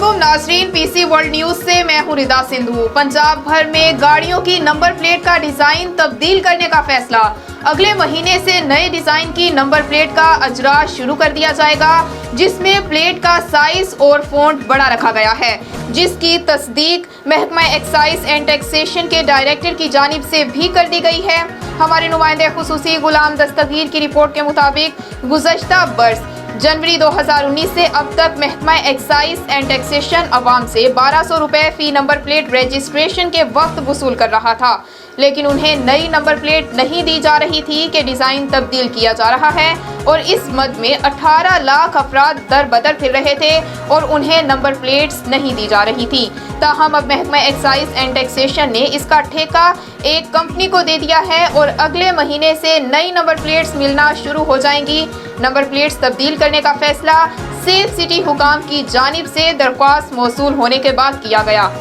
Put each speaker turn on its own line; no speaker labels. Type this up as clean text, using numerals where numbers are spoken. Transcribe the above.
अस्सलामुअलैकुम नाजरीन, PC world news से मैं हूं रिदा सिंधु। पंजाब भर में गाड़ियों की नंबर प्लेट का डिजाइन तब्दील करने का फैसला। अगले महीने से नए डिजाइन की नंबर प्लेट का अजरा शुरू कर दिया जाएगा, जिसमें प्लेट का साइज और फॉन्ट बड़ा रखा गया है, जिसकी तस्दीक महकमा एक्साइज एंड टैक्सेशन के डायरेक्टर की जानिब से भी कर दी गई है। हमारे नुमाइंदे खुसूसी गुलाम दस्तगीर की रिपोर्ट के मुताबिक गुज़श्ता बरस जनवरी 2019 से अब तक महकमा एक्साइज एंड टैक्सेशन अवाम से 1200 रुपए फी नंबर प्लेट रजिस्ट्रेशन के वक्त वसूल कर रहा था, लेकिन उन्हें नई नंबर प्लेट नहीं दी जा रही थी कि डिज़ाइन तब्दील किया जा रहा है और इस मद में 18 लाख अफराद दर बदर फिर रहे थे और उन्हें नंबर प्लेट्स नहीं दी जा रही थी। ताहम अब महकमा एक्साइज एंड टैक्सेशन ने इसका ठेका एक कंपनी को दे दिया है और अगले महीने से नई नंबर प्लेट्स मिलना शुरू हो जाएंगी। नंबर प्लेट्स तब्दील करने का फैसला सेफ सिटी हुकाम की जानिब से दरख्वास्त मौसूल होने के बाद किया गया।